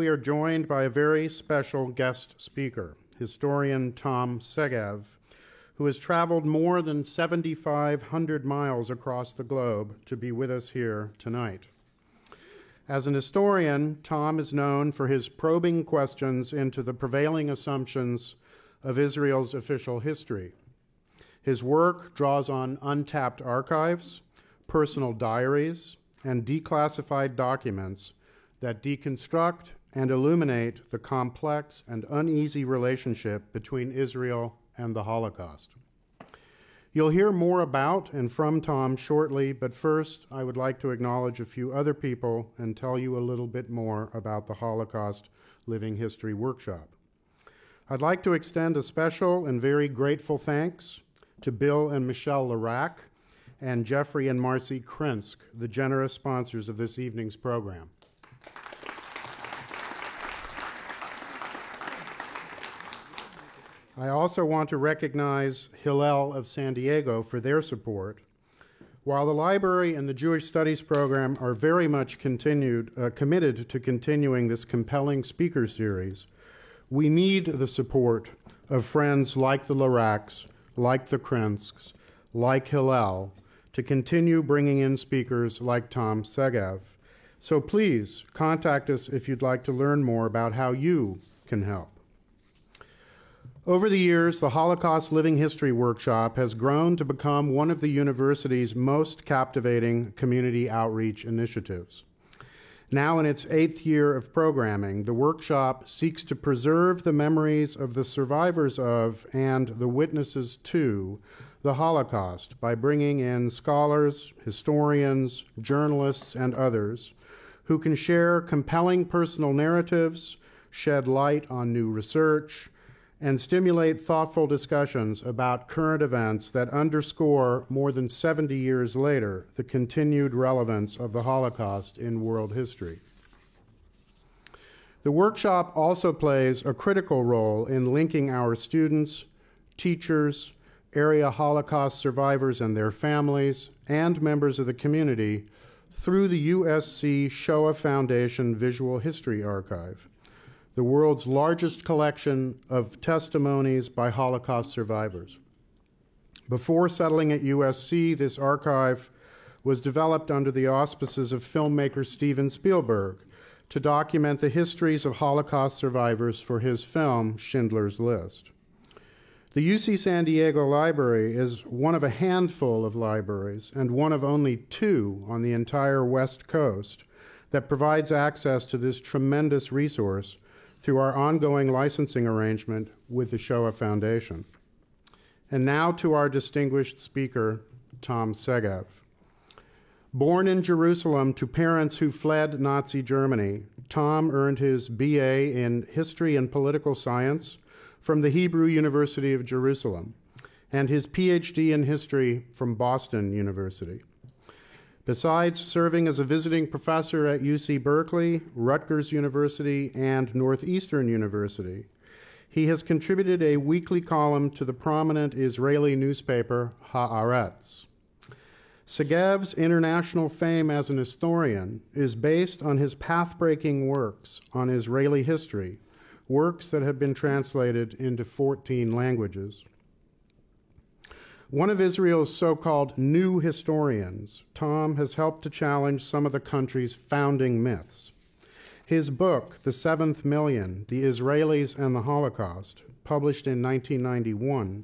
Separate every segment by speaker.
Speaker 1: we are joined by a very special guest speaker, historian Tom Segev, who has traveled more than 7,500 miles across the globe to be with us here tonight. As an historian, Tom is known for his probing questions into the prevailing assumptions of Israel's official history. His work draws on untapped archives, personal diaries, and declassified documents that deconstruct and illuminate the complex and uneasy relationship between Israel and the Holocaust. You'll hear more about and from Tom shortly, but first I would like to acknowledge a few other people and tell you a little bit more about the Holocaust Living History Workshop. I'd like to extend a special and very grateful thanks to Bill and Michelle Larac and Jeffrey and Marcy Krinsk, the generous sponsors of this evening's program. I also want to recognize Hillel of San Diego for their support. While the library and the Jewish Studies program are very much committed to continuing this compelling speaker series, we need the support of friends like the Laracs, like the Krinsks, like Hillel, to continue bringing in speakers like Tom Segev. So please contact us if you'd like to learn more about how you can help. Over the years, the Holocaust Living History Workshop has grown to become one of the university's most captivating community outreach initiatives. Now in its 8th year of programming, the workshop seeks to preserve the memories of the survivors of and the witnesses to the Holocaust by bringing in scholars, historians, journalists, and others who can share compelling personal narratives, shed light on new research, and stimulate thoughtful discussions about current events that underscore, more than 70 years later, the continued relevance of the Holocaust in world history. The workshop also plays a critical role in linking our students, teachers, area Holocaust survivors and their families, and members of the community through the USC Shoah Foundation Visual History Archive, the world's largest collection of testimonies by Holocaust survivors. Before settling at USC, this archive was developed under the auspices of filmmaker Steven Spielberg to document the histories of Holocaust survivors for his film, Schindler's List. The UC San Diego Library is one of a handful of libraries and one of only 2 on the entire West Coast that provides access to this tremendous resource through our ongoing licensing arrangement with the Shoah Foundation. And now to our distinguished speaker, Tom Segev. Born in Jerusalem to parents who fled Nazi Germany, Tom earned his BA in History and Political Science from the Hebrew University of Jerusalem and his PhD in History from Boston University. Besides serving as a visiting professor at UC Berkeley, Rutgers University, and Northeastern University, he has contributed a weekly column to the prominent Israeli newspaper Haaretz. Segev's international fame as an historian is based on his path-breaking works on Israeli history, works that have been translated into 14 languages. One of Israel's so-called new historians, Tom has helped to challenge some of the country's founding myths. His book, The Seventh Million, The Israelis and the Holocaust, published in 1991,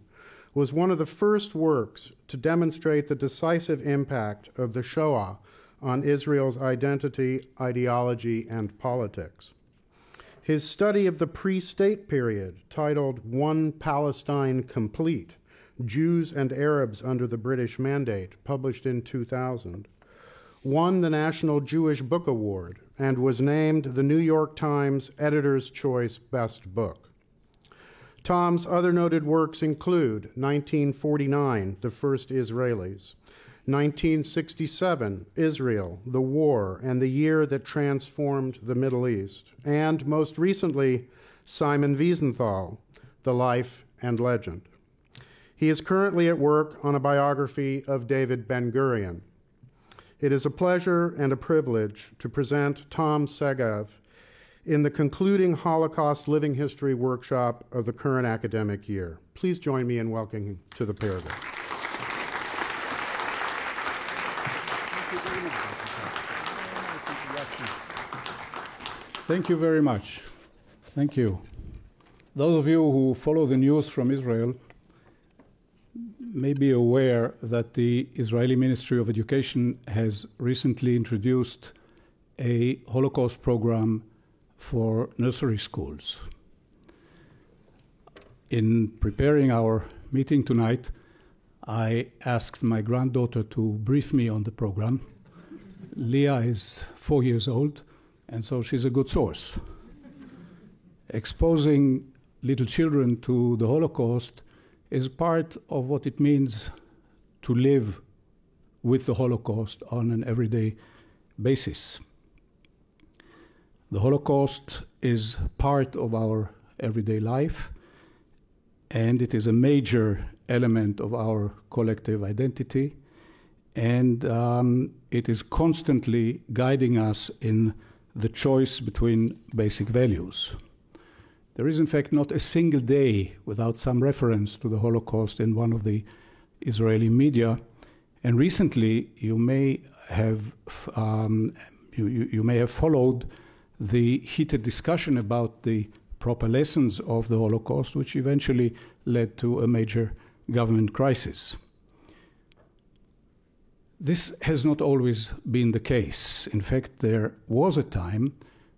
Speaker 1: was one of the first works to demonstrate the decisive impact of the Shoah on Israel's identity, ideology, and politics. His study of the pre-state period, titled One Palestine Complete, Jews and Arabs Under the British Mandate, published in 2000, won the National Jewish Book Award and was named the New York Times Editor's Choice Best Book. Tom's other noted works include 1949, The First Israelis, 1967, Israel, the War, and the Year That Transformed the Middle East, and most recently, Simon Wiesenthal, The Life and Legend. He is currently at work on a biography of David Ben-Gurion. It is a pleasure and a privilege to present Tom Segev in the concluding Holocaust Living History workshop of the current academic year. Please join me in welcoming him to the podium.
Speaker 2: Thank you very much. Thank you. Those of you who follow the news from Israel may be aware that the Israeli Ministry of Education has recently introduced a Holocaust program for nursery schools. In preparing our meeting tonight, I asked my granddaughter to brief me on the program. Leah is 4 years old, and so she's a good source. Exposing little children to the Holocaust is part of what it means to live with the Holocaust on an everyday basis. The Holocaust is part of our everyday life, and it is a major element of our collective identity, and it is constantly guiding us in the choice between basic values. There is, in fact, not a single day without some reference to the Holocaust in one of the Israeli media. And recently, you may have followed the heated discussion about the proper lessons of the Holocaust, which eventually led to a major government crisis. This has not always been the case. In fact, there was a time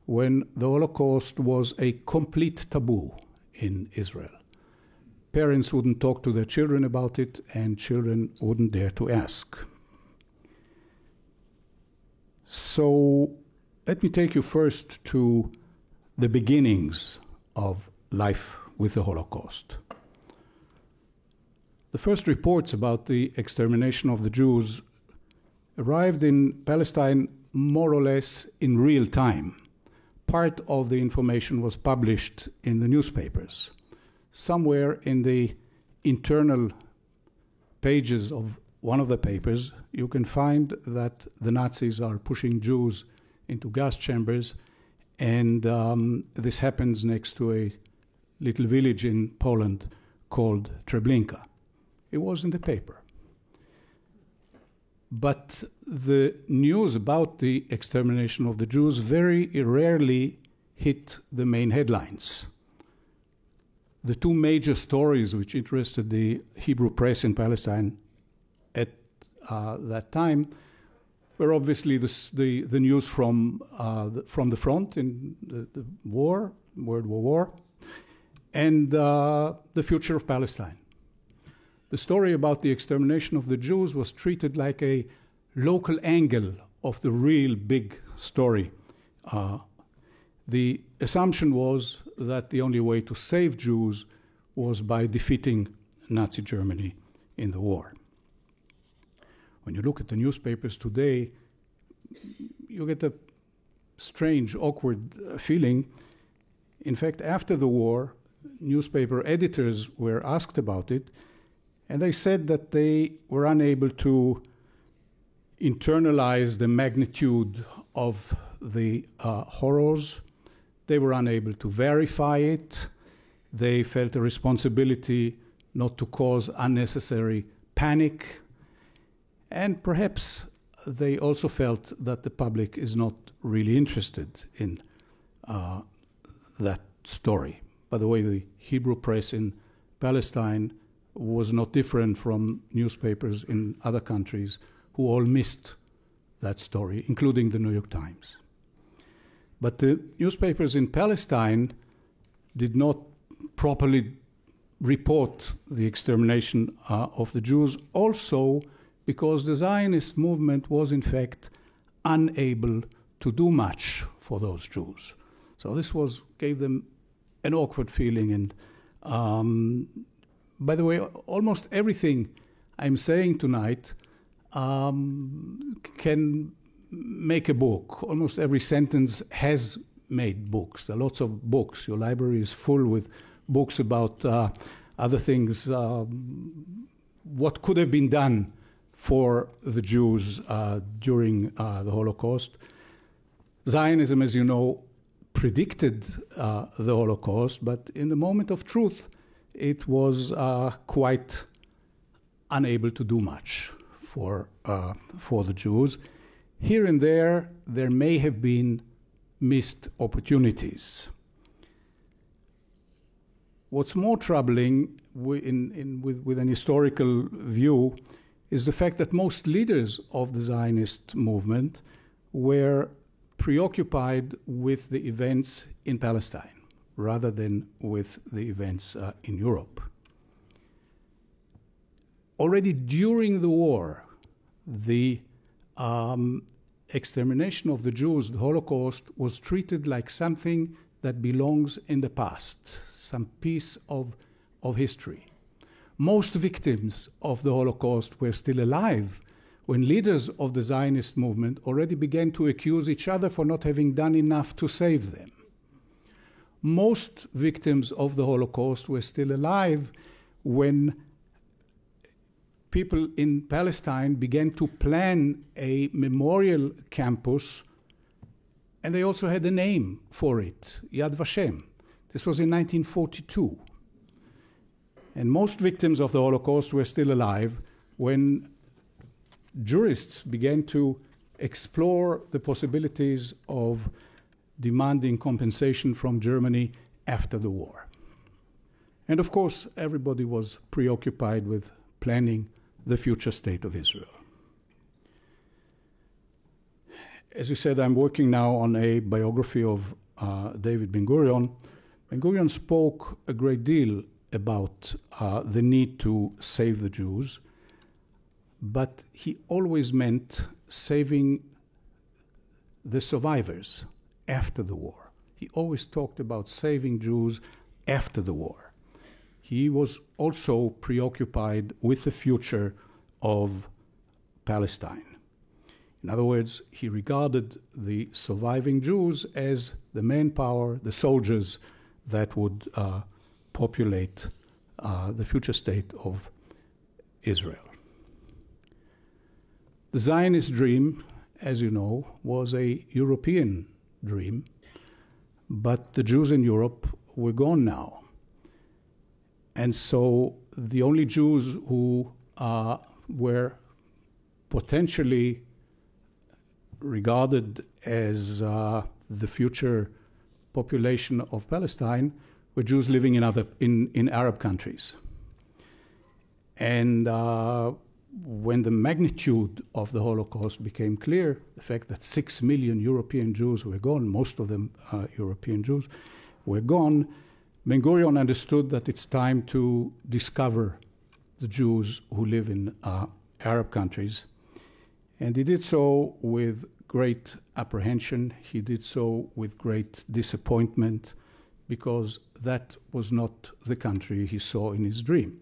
Speaker 2: when the Holocaust was a complete taboo in Israel. Parents wouldn't talk to their children about it, and children wouldn't dare to ask. So let me take you first to the beginnings of life with the Holocaust. The first reports about the extermination of the Jews arrived in Palestine more or less in real time. Part of the information was published in the newspapers. Somewhere in the internal pages of one of the papers, you can find that the Nazis are pushing Jews into gas chambers, and this happens next to a little village in Poland called Treblinka. It was in the paper. But the news about the extermination of the Jews very rarely hit the main headlines. The two major stories which interested the Hebrew press in Palestine at that time were obviously the news from the front in the war, World War War, and the future of Palestine. The story about the extermination of the Jews was treated like a local angle of the real big story. The assumption was that the only way to save Jews was by defeating Nazi Germany in the war. When you look at the newspapers today, you get a strange, awkward feeling. In fact, after the war, newspaper editors were asked about it, and they said that they were unable to internalize the magnitude of the horrors. They were unable to verify it. They felt a responsibility not to cause unnecessary panic. And perhaps they also felt that the public is not really interested in that story. By the way, the Hebrew press in Palestine was not different from newspapers in other countries who all missed that story, including the New York Times. But the newspapers in Palestine did not properly report the extermination of the Jews, also because the Zionist movement was in fact unable to do much for those Jews. So this gave them an awkward feeling, and by the way, almost everything I'm saying tonight can make a book. Almost every sentence has made books. There are lots of books. Your library is full with books about other things, what could have been done for the Jews during the Holocaust. Zionism, as you know, predicted the Holocaust, but in the moment of truth, it was quite unable to do much for the Jews. Here and there may have been missed opportunities. What's more troubling with an historical view is the fact that most leaders of the Zionist movement were preoccupied with the events in Palestine rather than with the events in Europe. Already during the war, the extermination of the Jews, the Holocaust, was treated like something that belongs in the past, some piece of history. Most victims of the Holocaust were still alive when leaders of the Zionist movement already began to accuse each other for not having done enough to save them. Most victims of the Holocaust were still alive when people in Palestine began to plan a memorial campus, and they also had a name for it, Yad Vashem. This was in 1942. And most victims of the Holocaust were still alive when jurists began to explore the possibilities of demanding compensation from Germany after the war. And of course, everybody was preoccupied with planning the future state of Israel. As you said, I'm working now on a biography of David Ben-Gurion. Ben-Gurion spoke a great deal about the need to save the Jews, but he always meant saving the survivors after the war. He always talked about saving Jews after the war. He was also preoccupied with the future of Palestine. In other words, he regarded the surviving Jews as the manpower, the soldiers that would populate the future state of Israel. The Zionist dream, as you know, was a European dream, but the Jews in Europe were gone now. And so the only Jews who were potentially regarded as the future population of Palestine were Jews living in Arab countries. And when the magnitude of the Holocaust became clear, the fact that 6 million European Jews were gone, most of them European Jews, were gone, Ben-Gurion understood that it's time to discover the Jews who live in Arab countries. And he did so with great apprehension. He did so with great disappointment, because that was not the country he saw in his dream.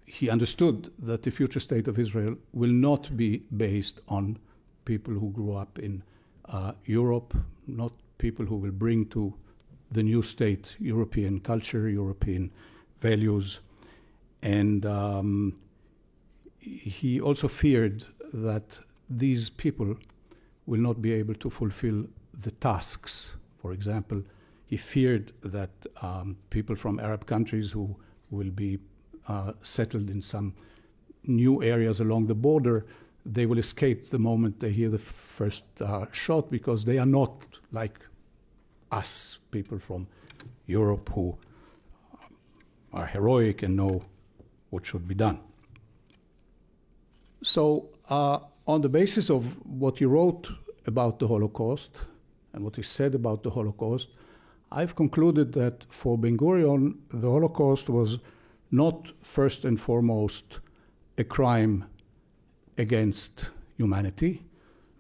Speaker 2: He understood that the future state of Israel will not be based on people who grew up in Europe, not people who will bring to the new state European culture, European values. And he also feared that these people will not be able to fulfill the tasks. For example, he feared that people from Arab countries who will be settled in some new areas along the border, they will escape the moment they hear the first shot, because they are not like us, people from Europe who are heroic and know what should be done. So on the basis of what he wrote about the Holocaust and what he said about the Holocaust, I've concluded that for Ben-Gurion, the Holocaust was not first and foremost a crime against humanity,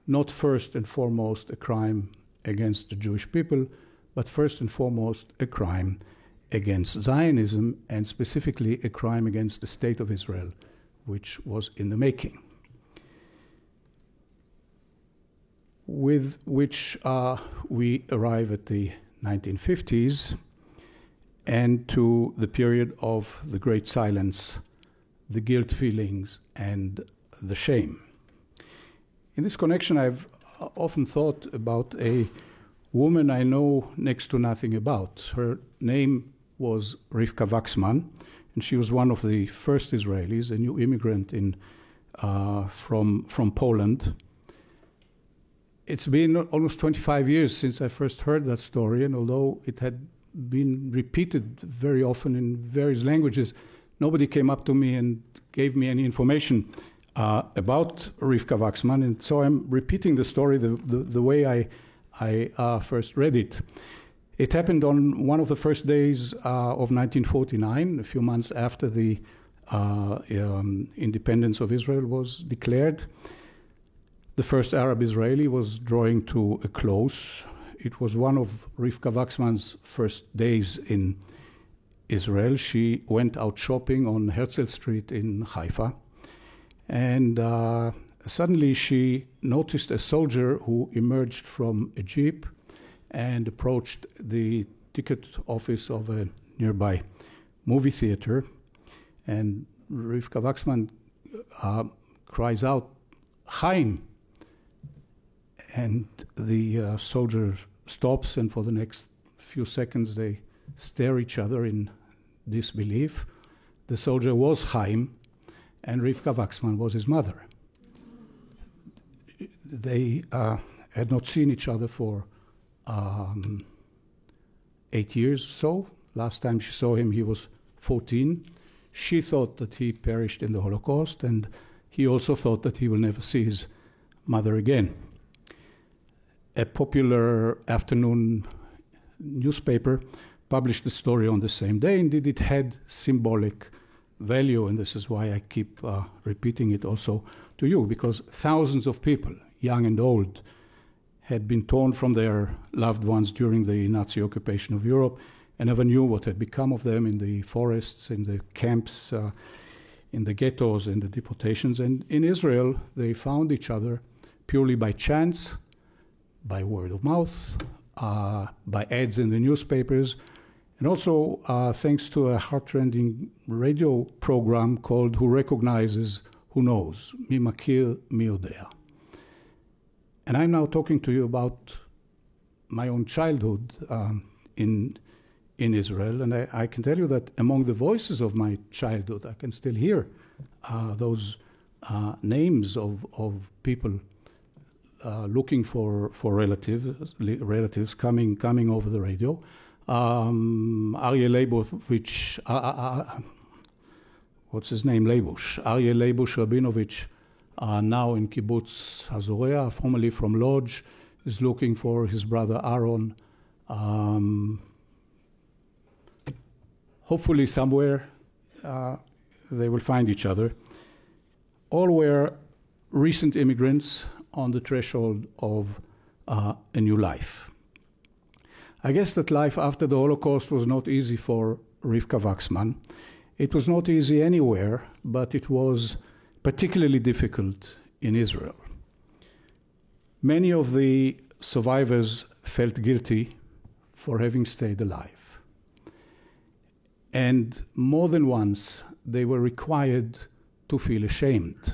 Speaker 2: not first and foremost a crime against the Jewish people, but first and foremost a crime against Zionism, and specifically a crime against the state of Israel, which was in the making. With which we arrive at the 1950s and to the period of the Great Silence, the guilt feelings, and the shame. In this connection, I've often thought about a woman I know next to nothing about. Her name was Rivka Waxman, and she was one of the first Israelis, a new immigrant from Poland. It's been almost 25 years since I first heard that story, and although it had been repeated very often in various languages, nobody came up to me and gave me any information about Rivka Waxman, and so I'm repeating the story the way I first read it. It happened on one of the first days of 1949, a few months after the independence of Israel was declared. The first Arab-Israeli was drawing to a close. It was one of Rivka Waxman's first days in Israel. She went out shopping on Herzl Street in Haifa, and suddenly she noticed a soldier who emerged from a jeep and approached the ticket office of a nearby movie theater. And Rivka Waxman cries out, "Chaim!" And the soldier stops, and for the next few seconds they stare each other in disbelief. The soldier was Chaim, and Rivka Waxman was his mother. They had not seen each other for 8 years or so. Last time she saw him, he was 14. She thought that he perished in the Holocaust, and he also thought that he will never see his mother again. A popular afternoon newspaper published the story on the same day. Indeed, it had symbolic value, and this is why I keep repeating it also to you, because thousands of people, young and old, had been torn from their loved ones during the Nazi occupation of Europe and never knew what had become of them in the forests, in the camps, in the ghettos, in the deportations. And in Israel, they found each other purely by chance, by word of mouth, by ads in the newspapers, and also thanks to a heartrending radio program called Who Recognizes, Who Knows, Mi Makir, Mi Yodea. And I'm now talking to you about my own childhood in Israel, and I can tell you that among the voices of my childhood, I can still hear those names of people looking for relatives coming over the radio. Aryeh Leibovich, what's his name? Leibush. Aryeh Leibush Rabinovich, now in Kibbutz Hazorea, formerly from Lodz, is looking for his brother Aaron. Hopefully somewhere they will find each other. All were recent immigrants on the threshold of a new life. I guess that life after the Holocaust was not easy for Rivka Waxman. It was not easy anywhere, but it was particularly difficult in Israel. Many of the survivors felt guilty for having stayed alive. And more than once, they were required to feel ashamed.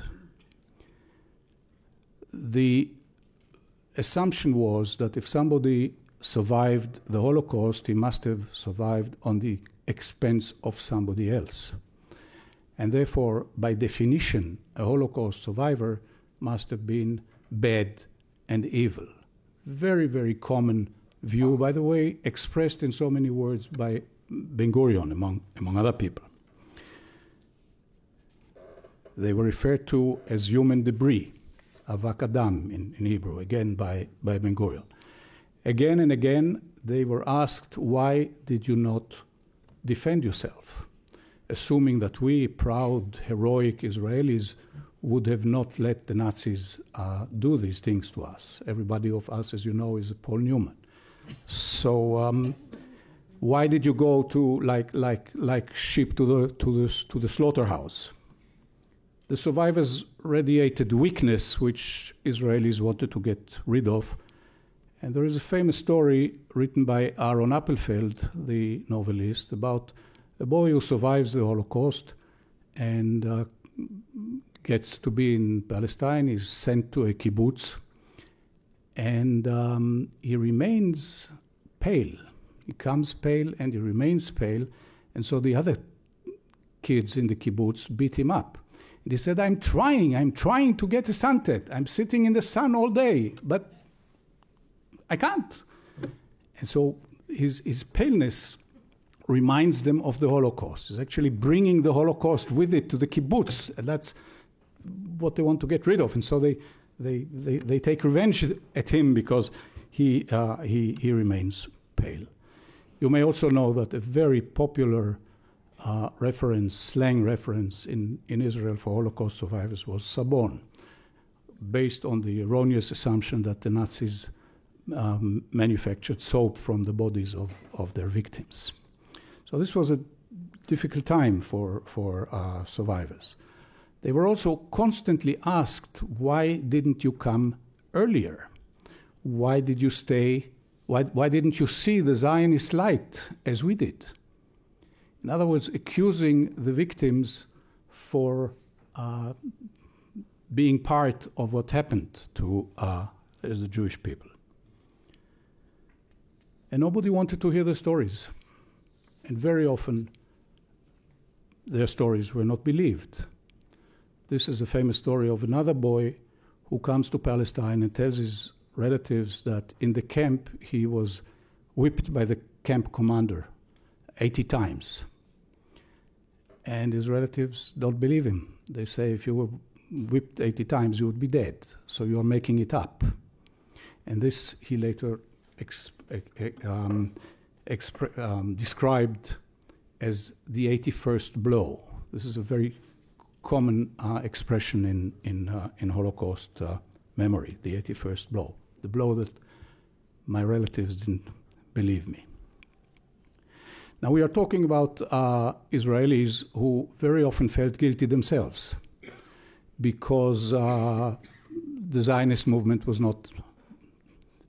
Speaker 2: The assumption was that if somebody survived the Holocaust, he must have survived on the expense of somebody else. And therefore, by definition, a Holocaust survivor must have been bad and evil. Very, very common view, by the way, expressed in so many words by Ben-Gurion, among other people. They were referred to as human debris, avak adam in Hebrew, again by Ben-Gurion. Again and again, they were asked, why did you not defend yourself? Assuming that we, proud, heroic Israelis, would have not let the Nazis do these things to us. Everybody of us, as you know, is Paul Newman. So why did you go to like sheep to the slaughterhouse? The survivors radiated weakness, which Israelis wanted to get rid of. And there is a famous story written by Aaron Appelfeld, the novelist, about a boy who survives the Holocaust and gets to be in Palestine, is sent to a kibbutz, And he remains pale. He comes pale and he remains pale. And so the other kids in the kibbutz beat him up. And he said, I'm trying to get a sunset. I'm sitting in the sun all day, but I can't. And so his paleness reminds them of the Holocaust. It's actually bringing the Holocaust with it to the kibbutz, and that's what they want to get rid of. And so they take revenge at him because he remains pale. You may also know that a very popular slang reference in Israel for Holocaust survivors was sabon, based on the erroneous assumption that the Nazis manufactured soap from the bodies of their victims. So this was a difficult time for survivors. They were also constantly asked, why didn't you come earlier? Why did you stay? Why didn't you see the Zionist light as we did? In other words, accusing the victims for being part of what happened to the Jewish people. And nobody wanted to hear the stories. And very often, their stories were not believed. This is a famous story of another boy who comes to Palestine and tells his relatives that in the camp he was whipped by the camp commander 80 times. And his relatives don't believe him. They say, if you were whipped 80 times, you would be dead. So you're making it up. And this he later described as the 81st blow. This is a very common expression in Holocaust memory, the 81st blow, the blow that my relatives didn't believe me. Now we are talking about Israelis who very often felt guilty themselves because the Zionist movement was not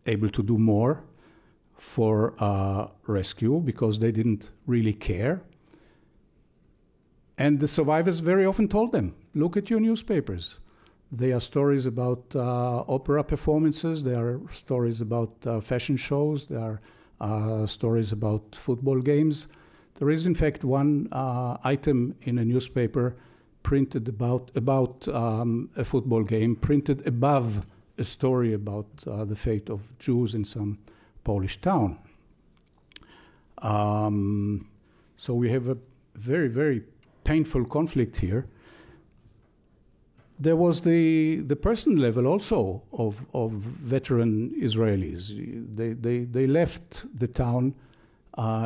Speaker 2: able to do more for rescue because they didn't really care. And the survivors very often told them, look at your newspapers. There are stories about opera performances, there are stories about fashion shows, there are stories about football games. There is, in fact, one item in a newspaper printed about a football game, printed above a story about the fate of Jews in some Polish town. So we have a very, very painful conflict here. There was the personal level also of veteran Israelis. They left the town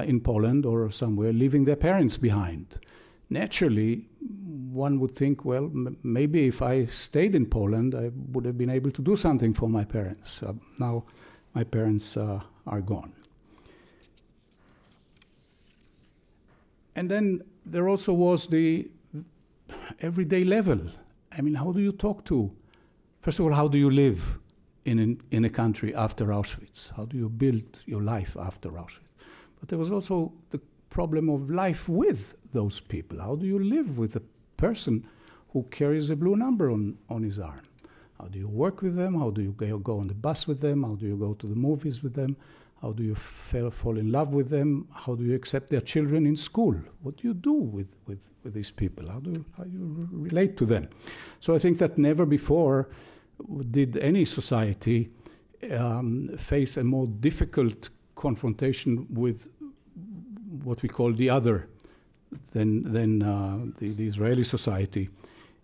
Speaker 2: in Poland or somewhere, leaving their parents behind. Naturally, one would think, well, maybe if I stayed in Poland, I would have been able to do something for my parents. Now my parents are gone. And then there also was the everyday level. I mean, how do you talk to, first of all, how do you live in a country after Auschwitz? How do you build your life after Auschwitz? But there was also the problem of life with those people. How do you live with a person who carries a blue number on his arm? How do you work with them? How do you go on the bus with them? How do you go to the movies with them? How do you fall in love with them? How do you accept their children in school? What do you do with these people? How do you relate to them? So I think that never before did any society face a more difficult confrontation with what we call the other than the Israeli society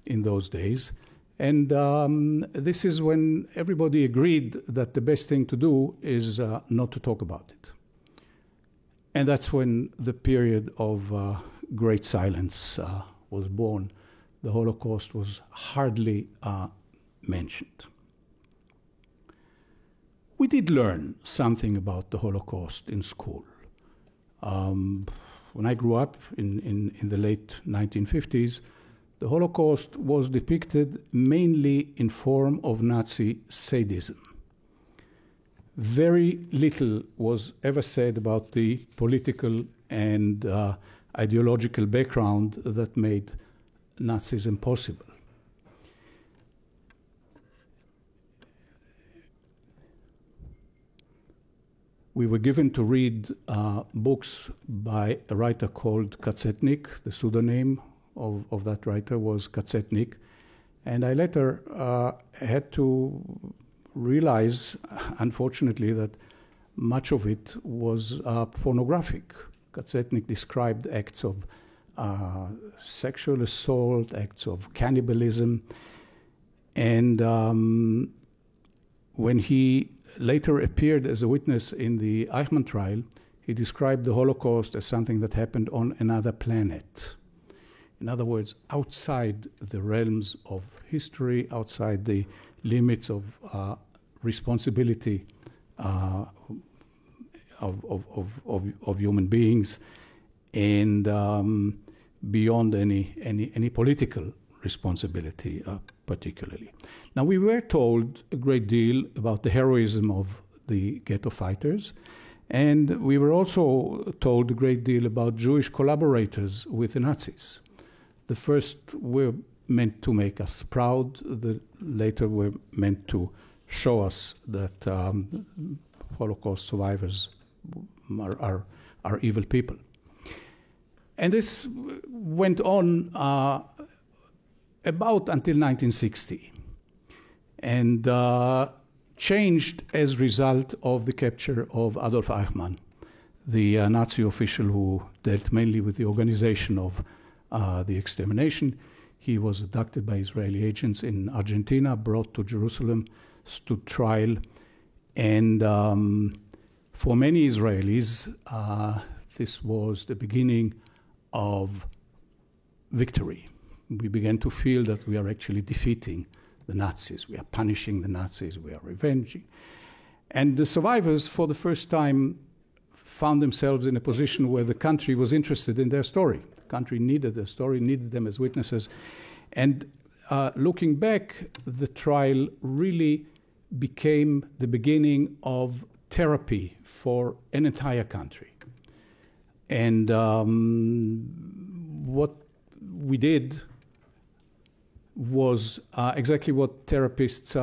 Speaker 2: in those days. And this is when everybody agreed that the best thing to do is not to talk about it. And that's when the period of great silence was born. The Holocaust was hardly mentioned. We did learn something about the Holocaust in school. When I grew up in the late 1950s, the Holocaust was depicted mainly in form of Nazi sadism. Very little was ever said about the political and ideological background that made Nazism possible. we were given to read books by a writer called Katsetnik. The pseudonym of that writer was Katsetnik. And I later had to realize, unfortunately, that much of it was pornographic. Katsetnik described acts of sexual assault, acts of cannibalism. And when he later appeared as a witness in the Eichmann trial, he described the Holocaust as something that happened on another planet. In other words, outside the realms of history, outside the limits of responsibility of human beings, and beyond any political responsibility, particularly. Now, we were told a great deal about the heroism of the ghetto fighters, and we were also told a great deal about Jewish collaborators with the Nazis. The first were meant to make us proud, the later were meant to show us that Holocaust survivors are evil people. And this went on about until 1960, and changed as a result of the capture of Adolf Eichmann, the Nazi official who dealt mainly with the organization of the extermination. He was abducted by Israeli agents in Argentina, brought to Jerusalem, stood trial, and for many Israelis, this was the beginning of victory. We began to feel that we are actually defeating the Nazis. We are punishing the Nazis. We are revenging. And the survivors, for the first time, found themselves in a position where the country was interested in their story. The country needed their story, needed them as witnesses. And looking back, the trial really became the beginning of therapy for an entire country. And what we did was exactly what therapists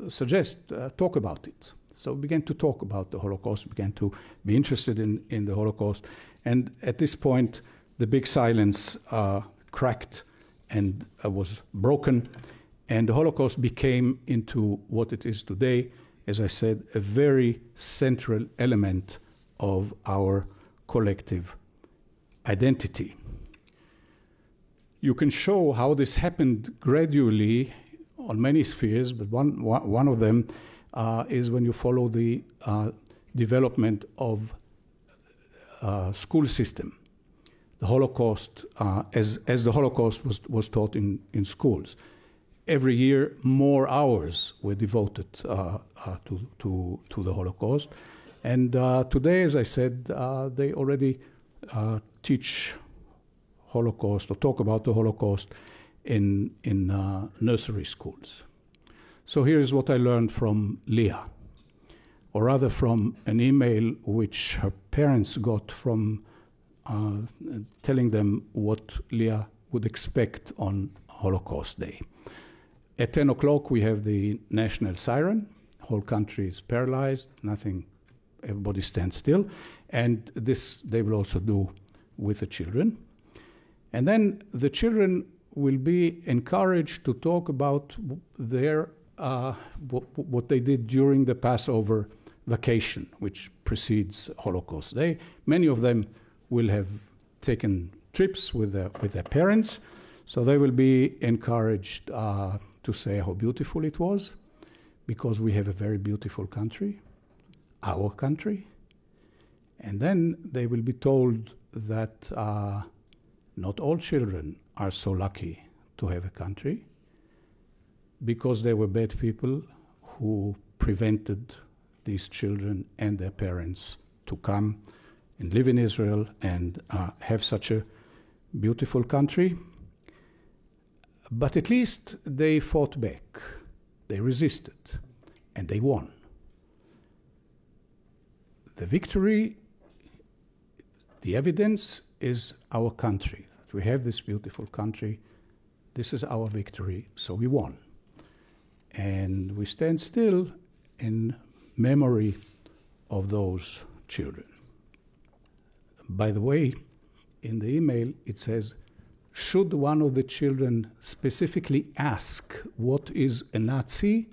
Speaker 2: suggest, talk about it. So we began to talk about the Holocaust, began to be interested in the Holocaust. And at this point, the big silence cracked and was broken. And the Holocaust became into what it is today, as I said, a very central element of our collective identity. You can show how this happened gradually on many spheres, but one of them is when you follow the development of school system. The Holocaust, as the Holocaust was taught in schools. Every year, more hours were devoted to the Holocaust. And today, as I said, they already teach Holocaust or talk about the Holocaust in nursery schools. So here's what I learned from Leah, or rather from an email which her parents got from telling them what Leah would expect on Holocaust Day. At 10 o'clock, we have the national siren. The whole country is paralyzed, nothing, everybody stands still. And this they will also do with the children. And then the children will be encouraged to talk about their what they did during the Passover vacation, which precedes Holocaust Day. Many of them will have taken trips with their parents, so they will be encouraged to say how beautiful it was, because we have a very beautiful country, our country. And then they will be told that not all children are so lucky to have a country, because there were bad people who prevented these children and their parents to come and live in Israel and have such a beautiful country. But at least they fought back, they resisted, and they won. The victory, the evidence is our country. That we have this beautiful country. This is our victory, so we won. And we stand still in memory of those children. By the way, in the email it says, should one of the children specifically ask what is a Nazi,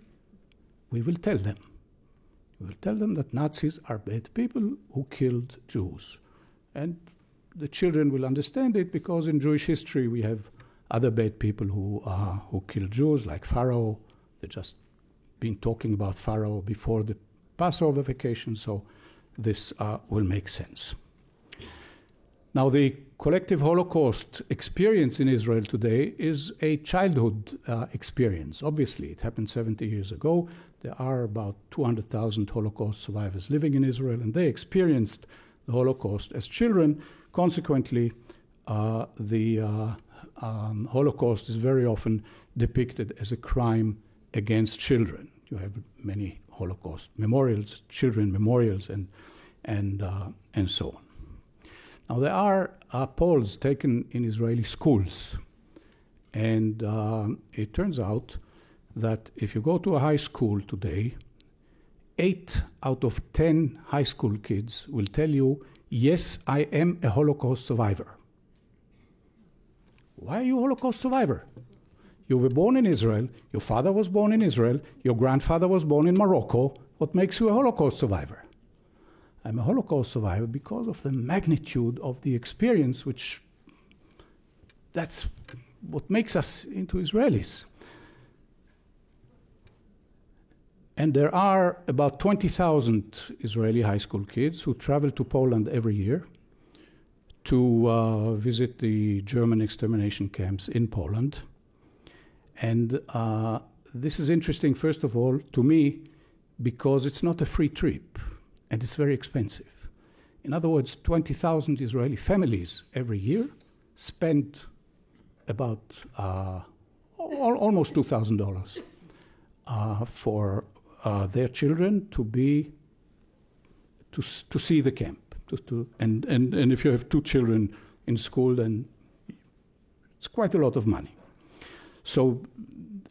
Speaker 2: we will tell them. We will tell them that Nazis are bad people who killed Jews. And the children will understand it because in Jewish history we have other bad people who killed Jews, like Pharaoh. They've just been talking about Pharaoh before the Passover vacation, so this will make sense. Now, the collective Holocaust experience in Israel today is a childhood experience. Obviously, it happened 70 years ago. There are about 200,000 Holocaust survivors living in Israel, and they experienced the Holocaust as children. Consequently, the Holocaust is very often depicted as a crime against children. You have many Holocaust memorials, children memorials, and so on. Now, there are polls taken in Israeli schools, and it turns out that if you go to a high school today, 8 out of 10 high school kids will tell you, yes, I am a Holocaust survivor. Why are you a Holocaust survivor? You were born in Israel, your father was born in Israel, your grandfather was born in Morocco. What makes you a Holocaust survivor? I'm a Holocaust survivor because of the magnitude of the experience, which that's what makes us into Israelis. And there are about 20,000 Israeli high school kids who travel to Poland every year to visit the German extermination camps in Poland. And this is interesting, first of all, to me, because it's not a free trip, and it's very expensive. In other words, 20,000 Israeli families every year spend about almost $2,000 for their children to see the camp. And if you have 2 children in school, then it's quite a lot of money. So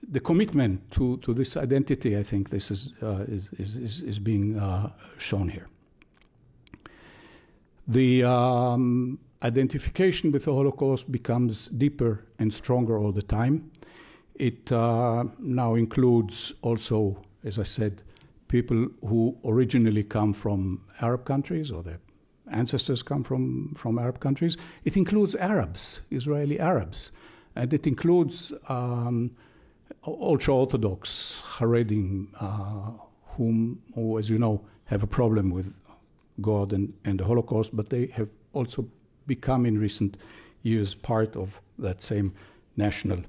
Speaker 2: the commitment to this identity, I think this is being shown here. The identification with the Holocaust becomes deeper and stronger all the time. It now includes also, as I said, people who originally come from Arab countries, or their ancestors come from Arab countries. It includes Arabs, Israeli Arabs. And it includes ultra-Orthodox Haredim, who, as you know, have a problem with God and the Holocaust, but they have also become in recent years part of that same national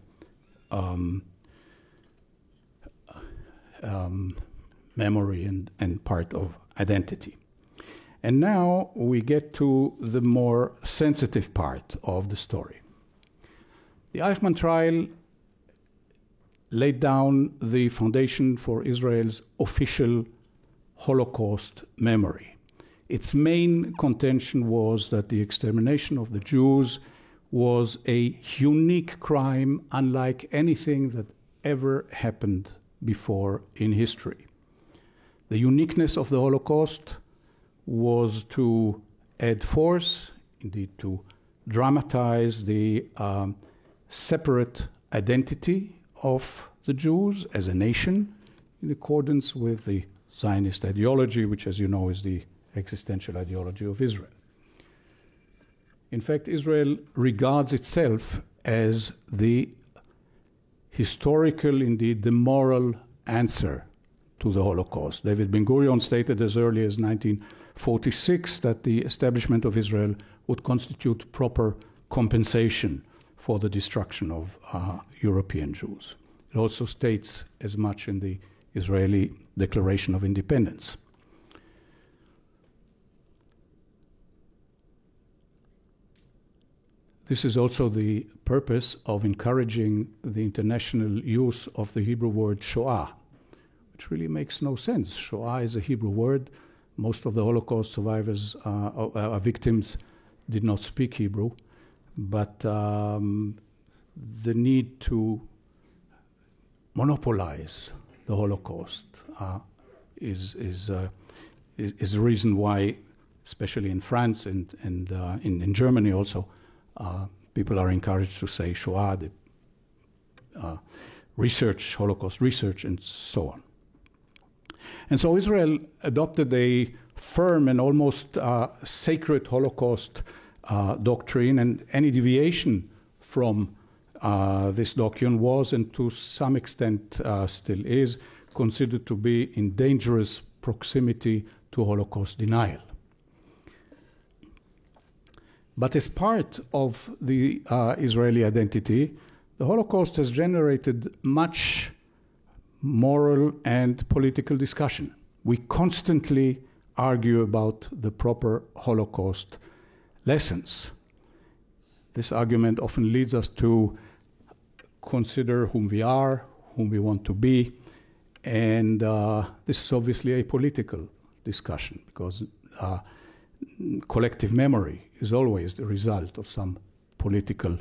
Speaker 2: memory and part of identity. And now we get to the more sensitive part of the story. The Eichmann trial laid down the foundation for Israel's official Holocaust memory. Its main contention was that the extermination of the Jews was a unique crime unlike anything that ever happened before in history. The uniqueness of the Holocaust was to add force, indeed to dramatize the separate identity of the Jews as a nation in accordance with the Zionist ideology, which, as you know, is the existential ideology of Israel. In fact, Israel regards itself as the historical, indeed the moral answer to the Holocaust. David Ben-Gurion stated as early as 1946 that the establishment of Israel would constitute proper compensation for the destruction of European Jews. It also states as much in the Israeli Declaration of Independence. This is also the purpose of encouraging the international use of the Hebrew word Shoah, which really makes no sense. Shoah is a Hebrew word. Most of the Holocaust survivors, victims, did not speak Hebrew. But the need to monopolize the Holocaust is is the reason why, especially in France and in Germany also, people are encouraged to say Shoah, the research, Holocaust research, and so on. And so Israel adopted a firm and almost sacred Holocaust doctrine, and any deviation from this doctrine was, and to some extent still is, considered to be in dangerous proximity to Holocaust denial. But as part of the Israeli identity, the Holocaust has generated much moral and political discussion. We constantly argue about the proper Holocaust lessons. This argument often leads us to consider whom we are, whom we want to be, and this is obviously a political discussion, because collective memory is always the result of some political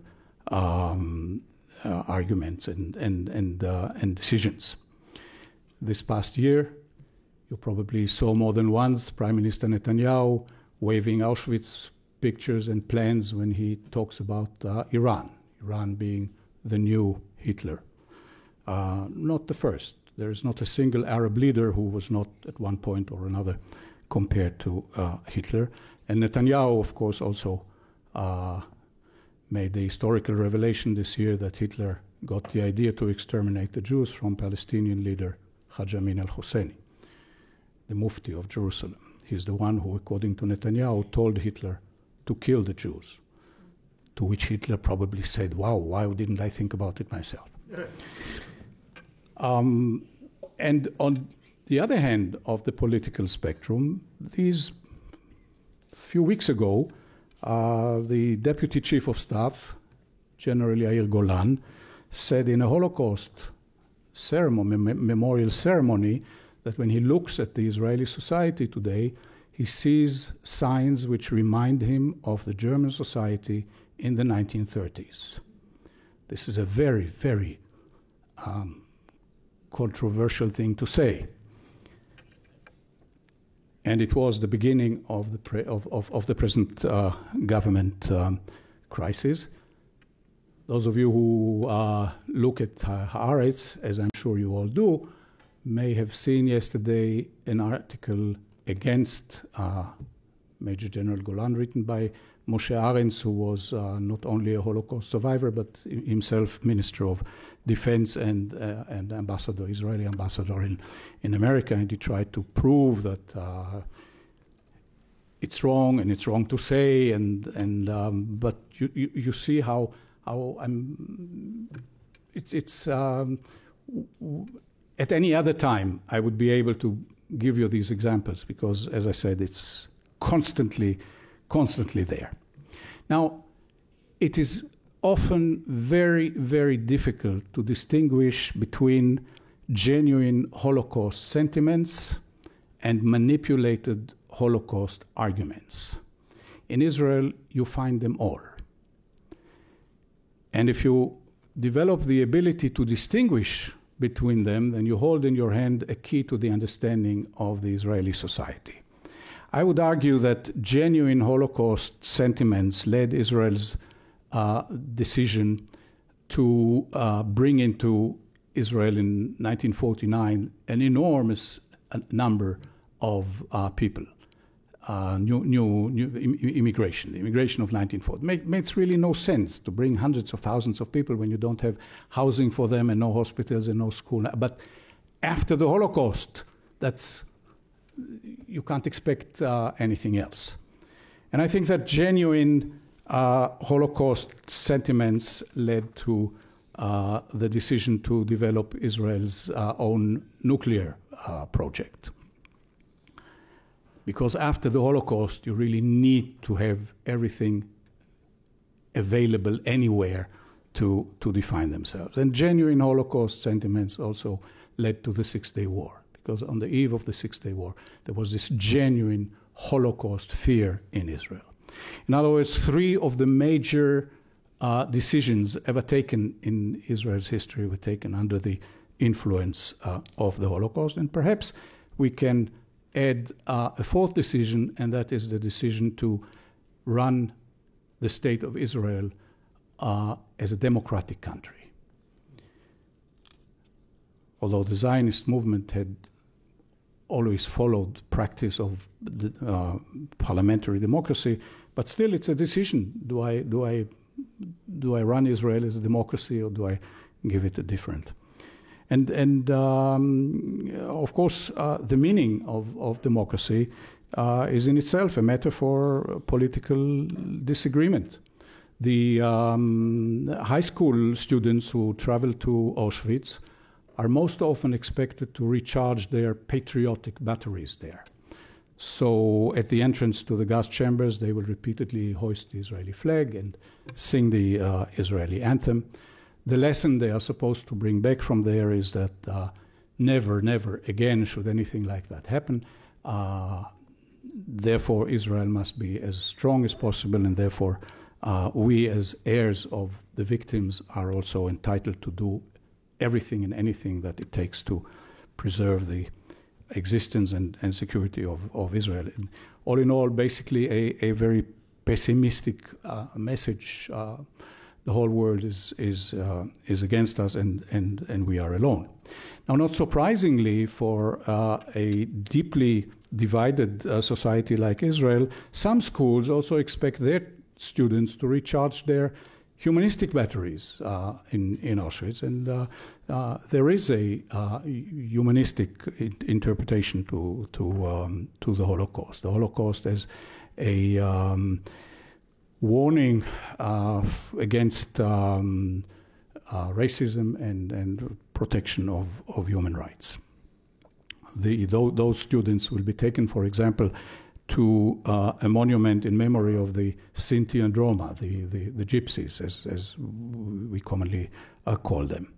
Speaker 2: arguments and decisions. This past year, you probably saw more than once Prime Minister Netanyahu waving Auschwitz pictures and plans when he talks about Iran being the new Hitler. Not the first. There is not a single Arab leader who was not at one point or another compared to Hitler. And Netanyahu, of course, also made the historical revelation this year that Hitler got the idea to exterminate the Jews from Palestinian leader Haj Amin al-Husseini, the Mufti of Jerusalem. He's the one who, according to Netanyahu, told Hitler to kill the Jews, to which Hitler probably said, wow, why didn't I think about it myself? And on the other hand of the political spectrum, these few weeks ago, the Deputy Chief of Staff, General Yair Golan, said in a Holocaust ceremony, memorial ceremony, that when he looks at the Israeli society today, he sees signs which remind him of the German society in the 1930s. This is a very, very controversial thing to say. And it was the beginning of the present government crisis. Those of you who look at Haaretz, as I'm sure you all do, may have seen yesterday an article against Major General Golan written by Moshe Arens, who was not only a Holocaust survivor, but himself Minister of Defense and ambassador, Israeli ambassador in America. And he tried to prove that it's wrong, and it's wrong to say. But you see how it's at any other time I would be able to give you these examples, because, as I said, it's constantly there. Now, it is often very, very difficult to distinguish between genuine Holocaust sentiments and manipulated Holocaust arguments. In Israel, you find them all. And if you develop the ability to distinguish between them, then you hold in your hand a key to the understanding of the Israeli society. I would argue that genuine Holocaust sentiments led Israel's decision to bring into Israel in 1949 an enormous number of people, new immigration. The immigration of 1940 makes really no sense to bring hundreds of thousands of people when you don't have housing for them and no hospitals and no school. But after the Holocaust, you can't expect anything else. And I think that genuine Holocaust sentiments led to the decision to develop Israel's own nuclear project. Because after the Holocaust, you really need to have everything available anywhere to define themselves. And genuine Holocaust sentiments also led to the Six-Day War. Because on the eve of the Six-Day War, there was this genuine Holocaust fear in Israel. In other words, three of the major decisions ever taken in Israel's history were taken under the influence of the Holocaust. And perhaps we can add a fourth decision, and that is the decision to run the state of Israel as a democratic country. Although the Zionist movement had always followed practice of the, parliamentary democracy, but still it's a decision. Do I run Israel as a democracy, or do I give it a different? And of course, the meaning of democracy is in itself a matter for political disagreement. The high school students who travel to Auschwitz are most often expected to recharge their patriotic batteries there. So at the entrance to the gas chambers, they will repeatedly hoist the Israeli flag and sing the Israeli anthem. The lesson they are supposed to bring back from there is that never, never again should anything like that happen. Therefore, Israel must be as strong as possible, and therefore we as heirs of the victims are also entitled to do everything and anything that it takes to preserve the existence and security of Israel. And all in all, basically a very pessimistic message. The whole world is against us, and we are alone. Now, not surprisingly, for a deeply divided society like Israel, some schools also expect their students to recharge their humanistic batteries in Auschwitz, and there is a humanistic interpretation to the Holocaust. The Holocaust as a warning against racism and protection of human rights. Those students will be taken, for example, to a monument in memory of the Sinti and Roma, the gypsies, as we commonly call them.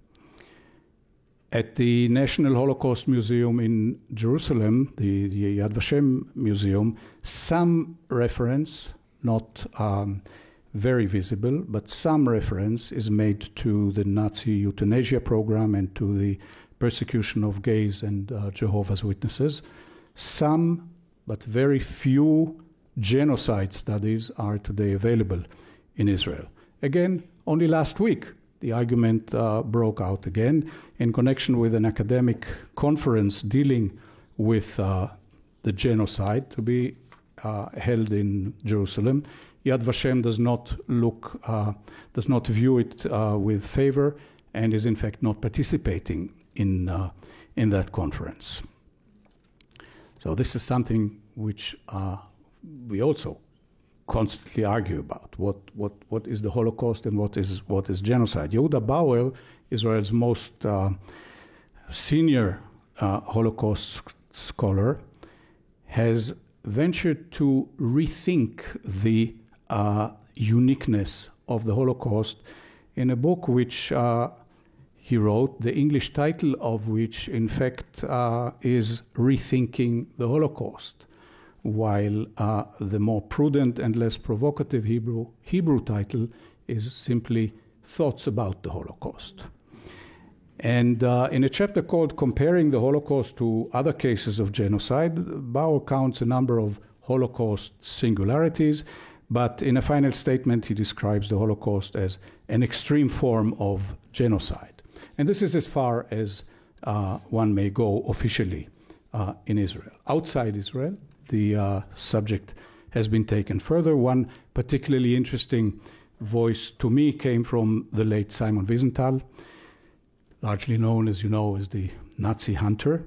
Speaker 2: At the National Holocaust Museum in Jerusalem, the Yad Vashem Museum, some reference, not very visible, but some reference is made to the Nazi euthanasia program and to the persecution of gays and Jehovah's Witnesses. Some, but very few, genocide studies are today available in Israel. Again, only last week, the argument broke out again in connection with an academic conference dealing with the genocide to be held in Jerusalem. Yad Vashem does not view it with favor, and is in fact not participating in that conference. So this is something which we also constantly argue about. What is the Holocaust and what is genocide? Yehuda Bauer, Israel's most senior Holocaust scholar, has ventured to rethink the uniqueness of the Holocaust in a book which he wrote, the English title of which, in fact, is Rethinking the Holocaust, while the more prudent and less provocative Hebrew title is simply Thoughts About the Holocaust. And in a chapter called Comparing the Holocaust to Other Cases of Genocide, Bauer counts a number of Holocaust singularities, but in a final statement he describes the Holocaust as an extreme form of genocide. And this is as far as one may go officially in Israel. Outside Israel, the subject has been taken further. One particularly interesting voice to me came from the late Simon Wiesenthal, largely known, as you know, as the Nazi hunter.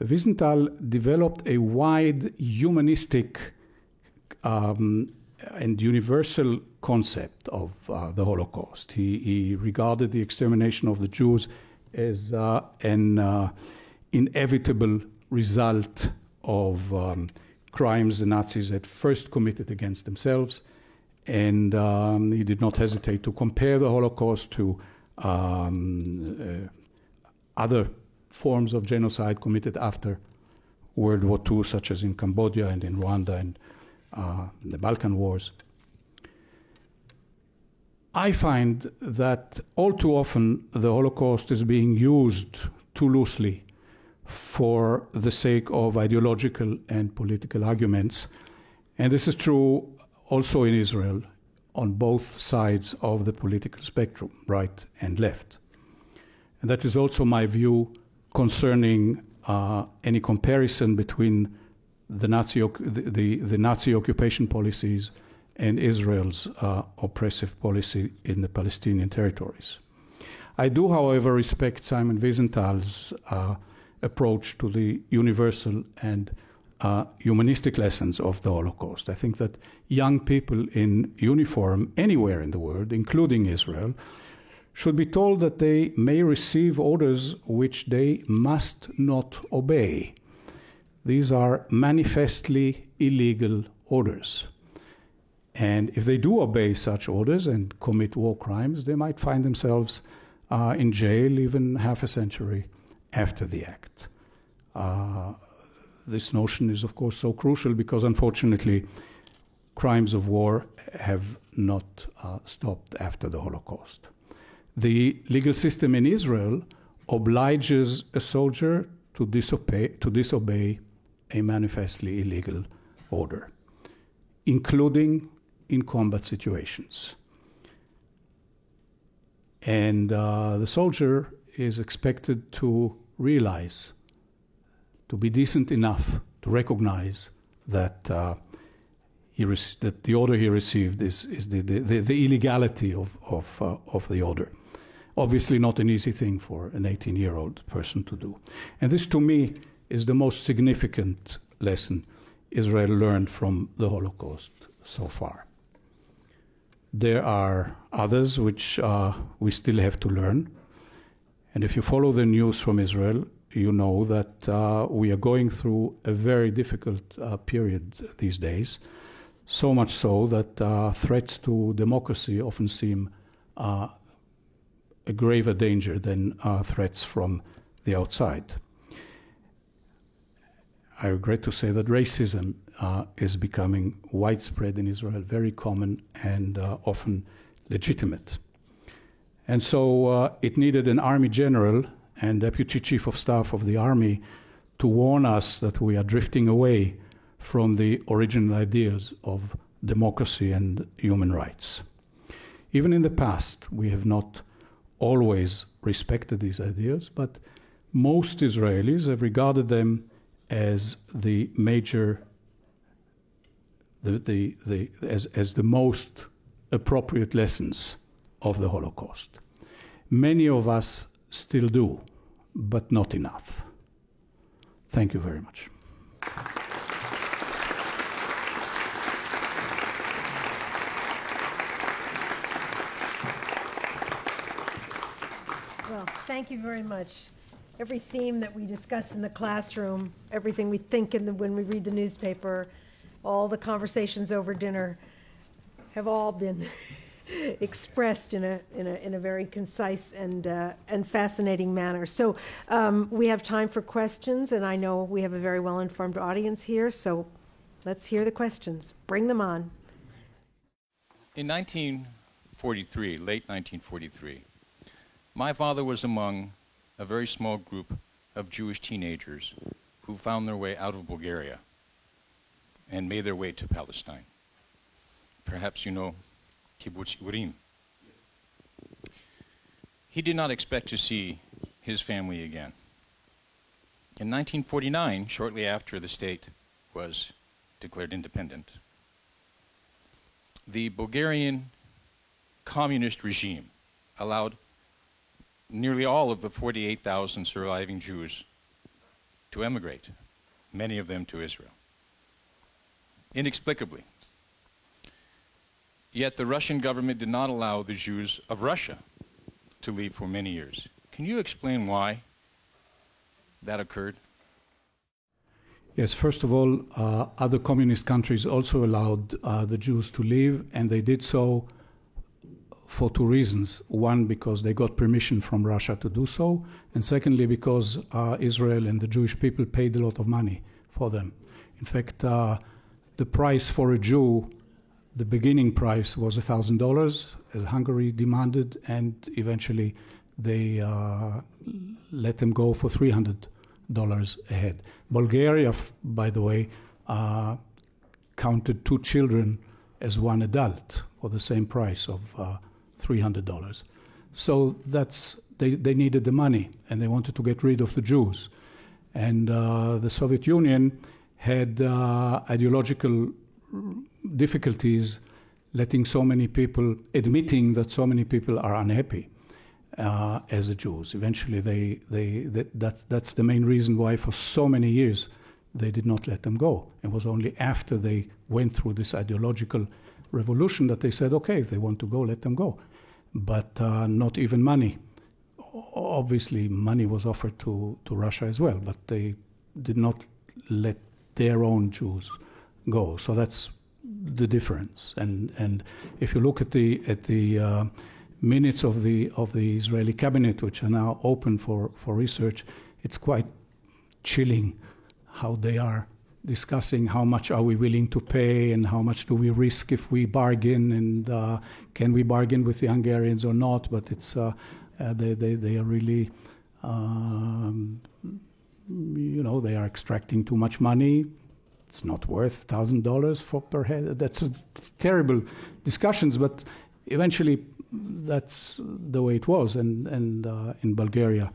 Speaker 2: Wiesenthal developed a wide humanistic and universal concept of the Holocaust. He regarded the extermination of the Jews as an inevitable result of crimes the Nazis had first committed against themselves, and he did not hesitate to compare the Holocaust to other forms of genocide committed after World War II, such as in Cambodia and in Rwanda and the Balkan Wars. I find that all too often the Holocaust is being used too loosely for the sake of ideological and political arguments. And this is true also in Israel, on both sides of the political spectrum, right and left. And that is also my view concerning any comparison between the Nazi occupation policies and Israel's oppressive policy in the Palestinian territories. I do, however, respect Simon Wiesenthal's approach to the universal and humanistic lessons of the Holocaust. I think that young people in uniform anywhere in the world, including Israel, should be told that they may receive orders which they must not obey. These are manifestly illegal orders. And if they do obey such orders and commit war crimes, they might find themselves in jail even half a century after the act. This notion is, of course, so crucial because, unfortunately, crimes of war have not stopped after the Holocaust. The legal system in Israel obliges a soldier to disobey a manifestly illegal order, including in combat situations. And the soldier is expected to realize, to be decent enough to recognize that that the order he received is the illegality of the order. Obviously not an easy thing for an 18-year-old person to do. And this, to me, is the most significant lesson Israel learned from the Holocaust so far. There are others which we still have to learn. And if you follow the news from Israel, you know that we are going through a very difficult period these days, so much so that threats to democracy often seem a graver danger than threats from the outside. I regret to say that racism is becoming widespread in Israel, very common and often legitimate. And so it needed an army general and deputy chief of staff of the army to warn us that we are drifting away from the original ideas of democracy and human rights. Even in the past, we have not always respected these ideas, but most Israelis have regarded them as the major, as the most appropriate lessons of the Holocaust. Many of us still do, but not enough. Thank you very much.
Speaker 3: Well, thank you very much. Every theme that we discuss in the classroom, everything we think when we read the newspaper, all the conversations over dinner have all been expressed in a very concise and fascinating manner. So we have time for questions, and I know we have a very well-informed audience here, so let's hear the questions. Bring them on.
Speaker 4: In 1943, late 1943, my father was among a very small group of Jewish teenagers who found their way out of Bulgaria and made their way to Palestine. Perhaps you know Kibbutz Urim. He did not expect to see his family again. In 1949, shortly after the state was declared independent, the Bulgarian communist regime allowed nearly all of the 48,000 surviving Jews to emigrate, many of them to Israel, inexplicably. Yet the Russian government did not allow the Jews of Russia to leave for many years. Can you explain why that occurred?
Speaker 2: Yes, first of all, other communist countries also allowed the Jews to leave, and they did so for two reasons. One, because they got permission from Russia to do so, and secondly, because Israel and the Jewish people paid a lot of money for them. In fact, the price for a Jew, the beginning price was $1,000, as Hungary demanded, and eventually they let them go for $300 a head. Bulgaria, by the way, counted 2 children as 1 adult for the same price of $300. So they needed the money, and they wanted to get rid of the Jews. And the Soviet Union had ideological difficulties letting so many people, admitting that so many people are unhappy as the Jews. Eventually, that's the main reason why for so many years they did not let them go. It was only after they went through this ideological revolution that they said, okay, if they want to go, let them go. But not even money. Obviously, money was offered to Russia as well, but they did not let their own Jews go. So that's the difference. And if you look at the minutes of the Israeli cabinet, which are now open for research, it's quite chilling how they are discussing how much are we willing to pay and how much do we risk if we bargain, and can we bargain with the Hungarians or not. But it's they are really they are extracting too much money. It's not worth $1,000 per head. That's terrible discussions, but eventually that's the way it was. And in Bulgaria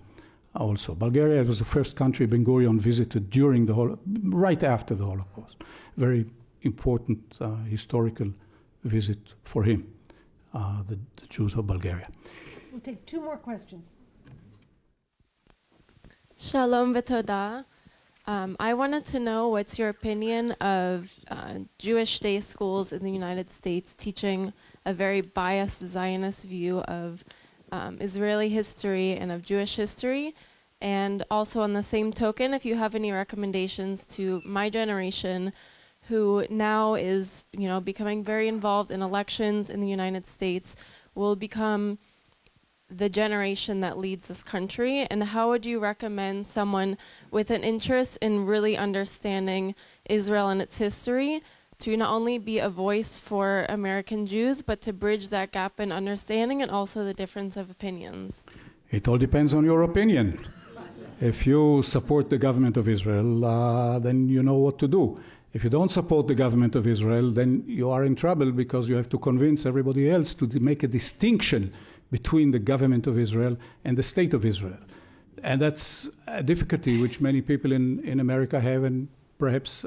Speaker 2: also. Bulgaria was the first country Ben-Gurion visited during right after the Holocaust. Very important historical visit for him, the Jews of Bulgaria.
Speaker 3: We'll take 2 more questions.
Speaker 5: Shalom v'toda. I wanted to know what's your opinion of Jewish day schools in the United States teaching a very biased Zionist view of Israeli history and of Jewish history. And also on the same token, if you have any recommendations to my generation, who now is, becoming very involved in elections in the United States, will become the generation that leads this country, and how would you recommend someone with an interest in really understanding Israel and its history to not only be a voice for American Jews, but to bridge that gap in understanding and also the difference of opinions?
Speaker 2: It all depends on your opinion. If you support the government of Israel, then you know what to do. If you don't support the government of Israel, then you are in trouble because you have to convince everybody else to make a distinction between the government of Israel and the state of Israel. And that's a difficulty which many people in America have, and perhaps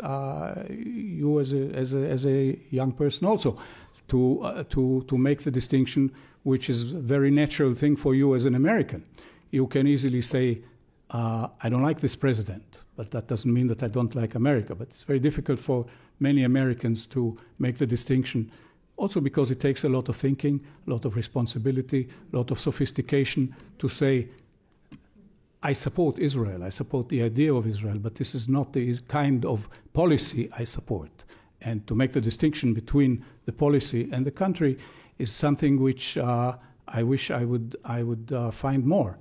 Speaker 2: you as a young person also, to make the distinction, which is a very natural thing for you as an American. You can easily say, I don't like this president, but that doesn't mean that I don't like America. But it's very difficult for many Americans to make the distinction, also because it takes a lot of thinking, a lot of responsibility, a lot of sophistication to say, I support Israel, I support the idea of Israel, but this is not the kind of policy I support. And to make the distinction between the policy and the country is something which I wish I would find more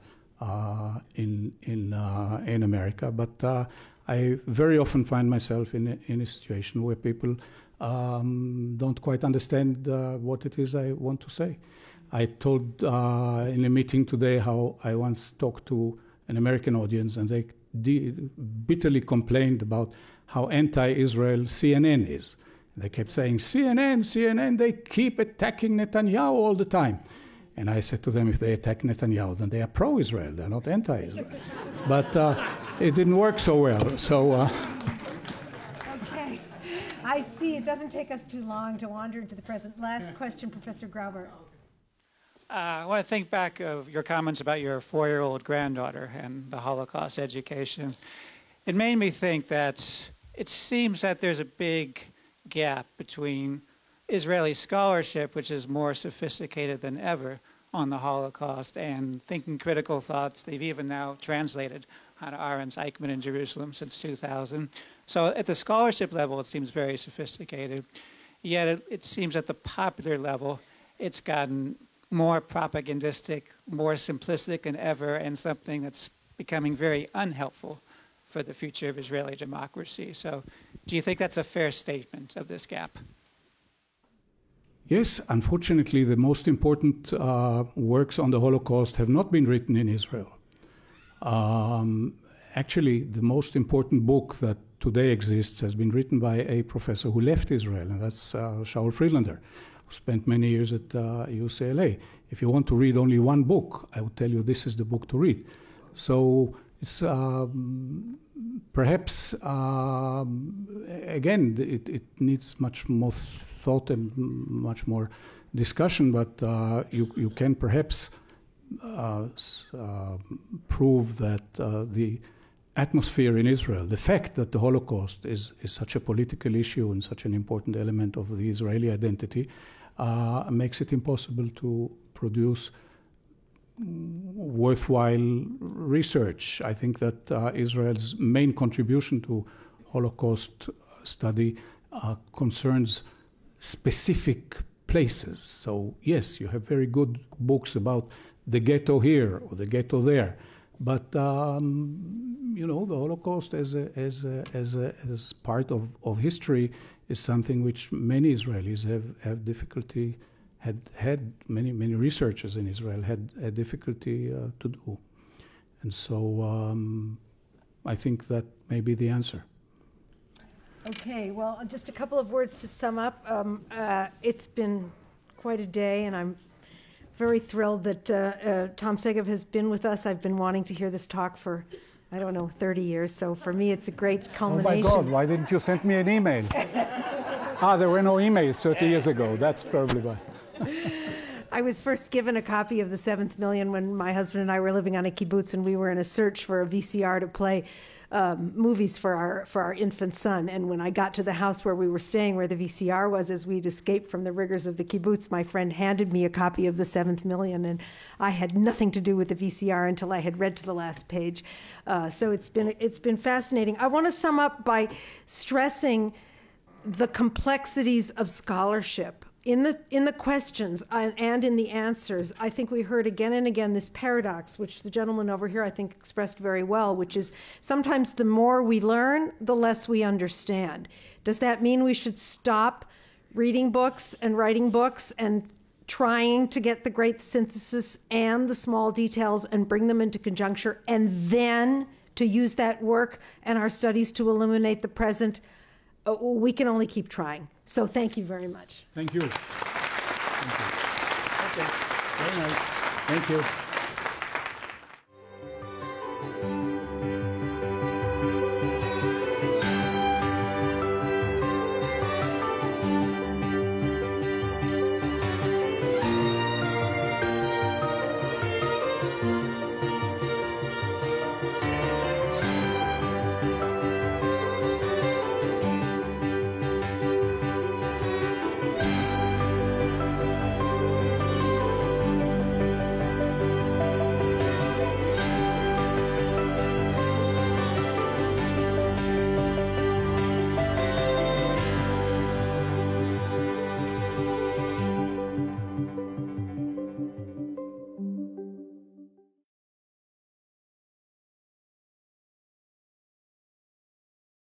Speaker 2: in America. But I very often find myself in a situation where people don't quite understand what it is I want to say. I told in a meeting today how I once talked to an American audience, and they bitterly complained about how anti-Israel CNN is. They kept saying, CNN, they keep attacking Netanyahu all the time. And I said to them, if they attack Netanyahu, then they are pro-Israel, they're not anti-Israel. But it didn't work so well. So.
Speaker 3: Okay. I see. It doesn't take us too long to wander into the present. Last question, Professor Grauber.
Speaker 6: I want to think back of your comments about your 4-year-old granddaughter and the Holocaust education. It made me think that it seems that there's a big gap between Israeli scholarship, which is more sophisticated than ever on the Holocaust, and thinking critical thoughts. They've even now translated Hannah Arendt's Eichmann in Jerusalem since 2000. So at the scholarship level, it seems very sophisticated. Yet it seems at the popular level, it's gotten more propagandistic, more simplistic than ever, and something that's becoming very unhelpful for the future of Israeli democracy. So do you think that's a fair statement of this gap?
Speaker 2: Yes, unfortunately, the most important works on the Holocaust have not been written in Israel. actually, the most important book that today exists has been written by a professor who left Israel, and that's Shaul Friedlander, who spent many years at UCLA. If you want to read only one book, I would tell you this is the book to read. So it's perhaps, again, it needs much more thought and much more discussion, but you can perhaps prove that the atmosphere in Israel, the fact that the Holocaust is such a political issue and such an important element of the Israeli identity, makes it impossible to produce worthwhile research. I think that Israel's main contribution to Holocaust study concerns specific places. So yes, you have very good books about the ghetto here or the ghetto there, but you know, the Holocaust as part of history is something which many Israelis have difficulty. Had many researchers in Israel had a difficulty to do, and so I think that may be the answer.
Speaker 3: Okay, well, just a couple of words to sum up. It's been quite a day, and I'm very thrilled that Tom Segev has been with us. I've been wanting to hear this talk for, I don't know, 30 years, so for me it's a great culmination.
Speaker 2: Oh my God, why didn't you send me an email? There were no emails 30 years ago. That's probably why.
Speaker 3: I was first given a copy of The Seventh Million when my husband and I were living on a kibbutz, and we were in a search for a VCR to play movies for our infant son. And when I got to the house where we were staying, where the VCR was, as we'd escaped from the rigors of the kibbutz, my friend handed me a copy of The Seventh Million, and I had nothing to do with the VCR until I had read to the last page. So it's been fascinating. I want to sum up by stressing the complexities of scholarship. In the questions and in the answers, I think we heard again and again this paradox, which the gentleman over here I think expressed very well, which is sometimes the more we learn, the less we understand. Does that mean we should stop reading books and writing books and trying to get the great synthesis and the small details and bring them into conjuncture, and then to use that work and our studies to illuminate the present? We can only keep trying. So thank you very much.
Speaker 2: Thank you. Thank you. Okay. Very nice. Thank you.